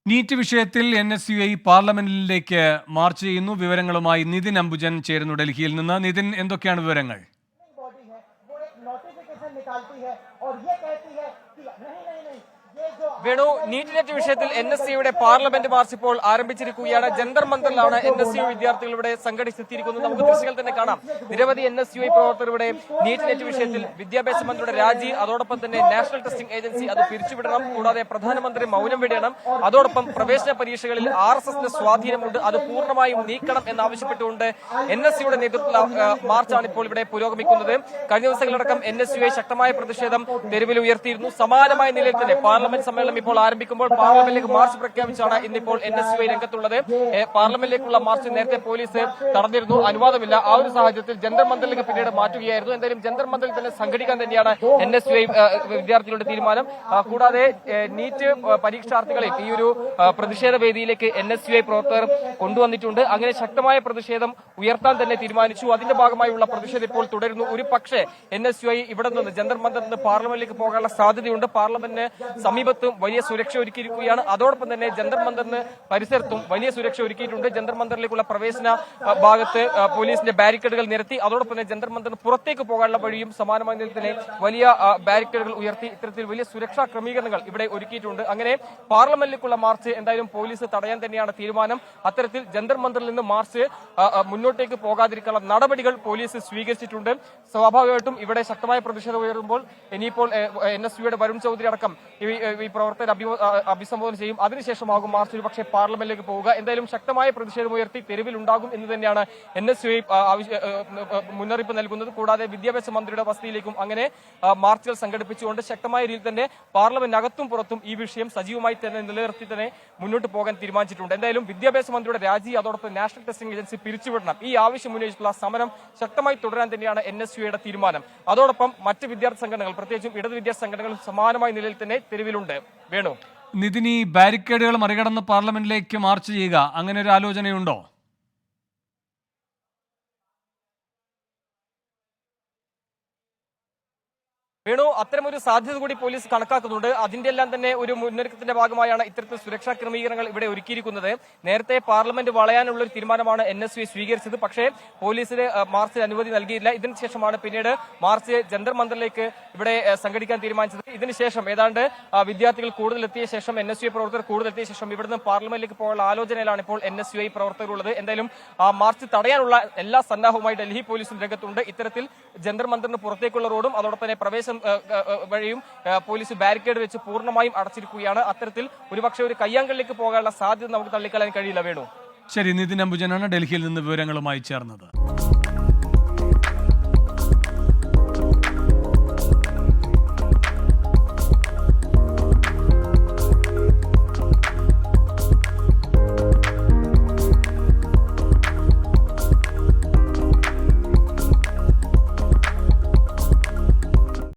NEET വിഷയത്തിൽ NSUI പാർലമെന്റിലേക്ക് March ചെയ്യുന്നു. വിവരങ്ങളുമായി നിതിൻ അംബുജൻ ചേരുന്നു ഡൽഹിയിൽ നിന്ന്. നിതിൻ, എന്തൊക്കെയാണ് വിവരങ്ങൾ? വേണു, നീറ്റ് വിഷയത്തിൽ NSUIയുടെ പാർലമെന്റ് മാർച്ച് ഇപ്പോൾ ആരംഭിച്ചിരിക്കുകയാണ്. ജന്തർ മന്ദറിലാണ് NSU വിദ്യാർത്ഥികൾ ഇവിടെ സംഘടിച്ചെത്തിയിരിക്കുന്നത്. നമുക്ക് ദൃശ്യങ്ങൾ തന്നെ കാണാം. നിരവധി NSUI പ്രവർത്തകർ ഇവിടെ നീറ്റ് വിഷയത്തിൽ വിദ്യാഭ്യാസ മന്ത്രിയുടെ രാജി, അതോടൊപ്പം തന്നെ നാഷണൽ ടെസ്റ്റിംഗ് ഏജൻസി അത് പിരിച്ചുവിടണം, കൂടാതെ പ്രധാനമന്ത്രി മൗനം വെടിയണം, അതോടൊപ്പം പ്രവേശന പരീക്ഷകളിൽ RSSന്റെ സ്വാധീനമുണ്ട്, അത് പൂർണ്ണമായും നീക്കണം എന്നാവശ്യപ്പെട്ടുകൊണ്ട് NSUയുടെ നേതൃത്വത്തിലുള്ള മാർച്ചാണ് ഇപ്പോൾ ഇവിടെ പുരോഗമിക്കുന്നത്. കഴിഞ്ഞ ദിവസങ്ങളടക്കം NSUI ശക്തമായ പ്രതിഷേധം തെരുവിൽ ഉയർത്തിയിരുന്നു. സമാനമായ നിലയിൽ തന്നെ പാർലമെന്റ് സമ്മേളനം ഇപ്പോൾ ആരംഭിക്കുമ്പോൾ പാർലമെന്റിലേക്ക് മാർച്ച് പ്രഖ്യാപിച്ചാണ് ഇന്നിപ്പോൾ NSUI രംഗത്തുള്ളത്. പാർലമെന്റിലേക്കുള്ള മാർച്ച് നേരത്തെ പോലീസ് തടഞ്ഞിരുന്നു, അനുവാദമില്ല. ആ ഒരു സാഹചര്യത്തിൽ ജന്തർ മന്ദറിലേക്ക് പിന്നീട് മാറ്റുകയായിരുന്നു. എന്തായാലും ജന്തർ മന്ദറിൽ തന്നെ സംഘടിക്കാൻ തന്നെയാണ് NSUI വിദ്യാർത്ഥികളുടെ തീരുമാനം. കൂടാതെ നീറ്റ് പരീക്ഷാർത്ഥികളെ ഈ ഒരു പ്രതിഷേധ വേദിയിലേക്ക് NSUI പ്രവർത്തകർ കൊണ്ടുവന്നിട്ടുണ്ട്. അങ്ങനെ ശക്തമായ പ്രതിഷേധം ഉയർത്താൻ തന്നെ തീരുമാനിച്ചു. അതിന്റെ ഭാഗമായുള്ള പ്രതിഷേധം ഇപ്പോൾ തുടരുന്നു. ഒരു പക്ഷേ NSUI ഇവിടെ നിന്ന് ജന്തർ മന്ദറിൽ നിന്ന് പാർലമെന്റിലേക്ക് പോകാനുള്ള സാധ്യതയുണ്ട്. പാർലമെന്റിന് സമീപത്തും വലിയ സുരക്ഷ ഒരുക്കിയിരിക്കുകയാണ്. അതോടൊപ്പം തന്നെ ജന്തർ മന്ദറിന് പരിസരത്തും വലിയ സുരക്ഷ ഒരുക്കിയിട്ടുണ്ട്. ജന്തർ മന്ദറിലേക്കുള്ള പ്രവേശന ഭാഗത്ത് പോലീസിന്റെ ബാരിക്കേഡുകൾ നിരത്തി. അതോടൊപ്പം തന്നെ ജന്തർ മന്ദറിന് പുറത്തേക്ക് പോകാനുള്ള വഴിയും സമാനമായ നിലയിൽ തന്നെ വലിയ ബാരിക്കേഡുകൾ ഉയർത്തി ഇത്തരത്തിൽ വലിയ സുരക്ഷാ ക്രമീകരണങ്ങൾ ഇവിടെ ഒരുക്കിയിട്ടുണ്ട്. അങ്ങനെ പാർലമെന്റിലേക്കുള്ള മാർച്ച് എന്തായാലും പോലീസ് തടയാൻ തന്നെയാണ് തീരുമാനം. അത്തരത്തിൽ ജന്തർ മന്ദറിൽ നിന്ന് മാർച്ച് മുന്നോട്ടേക്ക് പോകാതിരിക്കാനുള്ള നടപടികൾ പോലീസ് സ്വീകരിച്ചിട്ടുണ്ട്. സ്വാഭാവികമായിട്ടും ഇവിടെ ശക്തമായ പ്രതിഷേധം ഉയരുമ്പോൾ ഇനിയിപ്പോൾ NSUയുടെ വരുൺ ചൌധരി അടക്കം ഈ പ്രവർത്തകർ അഭിസംബോധന ചെയ്യും. അതിനുശേഷമാകും മാർച്ച് ഒരു പക്ഷേ പാർലമെന്റിലേക്ക് പോവുക. എന്തായാലും ശക്തമായ പ്രതിഷേധം ഉയർത്തി തെരുവിലുണ്ടാകും എന്ന് തന്നെയാണ് NSUI മുന്നറിയിപ്പ് നൽകുന്നത്. കൂടാതെ വിദ്യാഭ്യാസ മന്ത്രിയുടെ വസതിയിലേക്കും അങ്ങനെ മാർച്ചുകൾ സംഘടിപ്പിച്ചുകൊണ്ട് ശക്തമായ രീതിയിൽ തന്നെ പാർലമെന്റിനകത്തും പുറത്തും ഈ വിഷയം സജീവമായി തന്നെ നിലനിർത്തി തന്നെ മുന്നോട്ട് പോകാൻ തീരുമാനിച്ചിട്ടുണ്ട്. എന്തായാലും വിദ്യാഭ്യാസ മന്ത്രിയുടെ രാജി, അതോടൊപ്പം നാഷണൽ ടെസ്റ്റിംഗ് ഏജൻസി പിരിച്ചുവിടണം, ഈ ആവശ്യം ഉന്നയിച്ചിട്ടുള്ള സമരം ശക്തമായി തുടരാൻ തന്നെയാണ് NSUയുടെ തീരുമാനം. അതോടൊപ്പം മറ്റ് വിദ്യാർത്ഥി സംഘടനകൾ, പ്രത്യേകിച്ചും ഇടത് വിദ്യാർത്ഥി സംഘടനകൾ സമാനമായ നിലയിൽ തന്നെ തെരുവിലുണ്ട്. വേണു, നിതിൻ, ഈ ബാരിക്കേഡുകൾ മറികടന്ന് പാർലമെന്റിലേക്ക് മാർച്ച് ചെയ്യുക, അങ്ങനെ ഒരു ആലോചനയുണ്ടോ? വേണു, അത്തരമൊരു സാധ്യത കൂടി പോലീസ് കണക്കാക്കുന്നുണ്ട്. അതിന്റെ എല്ലാം തന്നെ ഒരു മുന്നൊരുക്കത്തിന്റെ ഭാഗമായാണ് ഇത്തരത്തിൽ സുരക്ഷാ ക്രമീകരണങ്ങൾ ഇവിടെ ഒരുക്കിയിരിക്കുന്നത്. നേരത്തെ പാർലമെന്റ് വളയാനുള്ള ഒരു തീരുമാനമാണ് NSUI സ്വീകരിച്ചത്. പക്ഷേ പോലീസിന് മാർച്ചിന് അനുമതി നൽകിയില്ല. ഇതിനുശേഷമാണ് പിന്നീട് മാർച്ച് ജന്തർ മന്ദറിലേക്ക് ഇവിടെ സംഘടിക്കാൻ തീരുമാനിച്ചത്. ഇതിനുശേഷം ഏതാണ്ട് വിദ്യാർത്ഥികൾ കൂടുതലെത്തിയ ശേഷം, NSUI പ്രവർത്തകർ കൂടുതലെത്തിയ ശേഷം ഇവിടുന്ന് പാർലമെന്റിലേക്ക് പോകാനുള്ള ആലോചനയിലാണ് ഇപ്പോൾ NSUI പ്രവർത്തകരുള്ളത്. എന്തായാലും മാർച്ച് തടയാനുള്ള എല്ലാ സന്നാഹവുമായി ഡൽഹി പോലീസും രംഗത്തുണ്ട്. ഇത്തരത്തിൽ ജന്തർ മന്ദറിന് പുറത്തേക്കുള്ള റോഡും അതോടൊപ്പം തന്നെ പ്രവേശനം വഴിയും പോലീസ് ബാരിക്കേഡ് വെച്ച് പൂർണ്ണമായും അടച്ചിരിക്കുകയാണ്. അത്തരത്തിൽ ഒരുപക്ഷെ ഒരു കയ്യാങ്കളിലേക്ക് പോകാനുള്ള സാധ്യത നമുക്ക് തള്ളിക്കളയാൻ കഴിയില്ല. വേണു, ശരി. നിതിൻ അംബുജനാണ് ഡൽഹിയിൽ നിന്ന് വിവരങ്ങളുമായി ചേർന്നത്.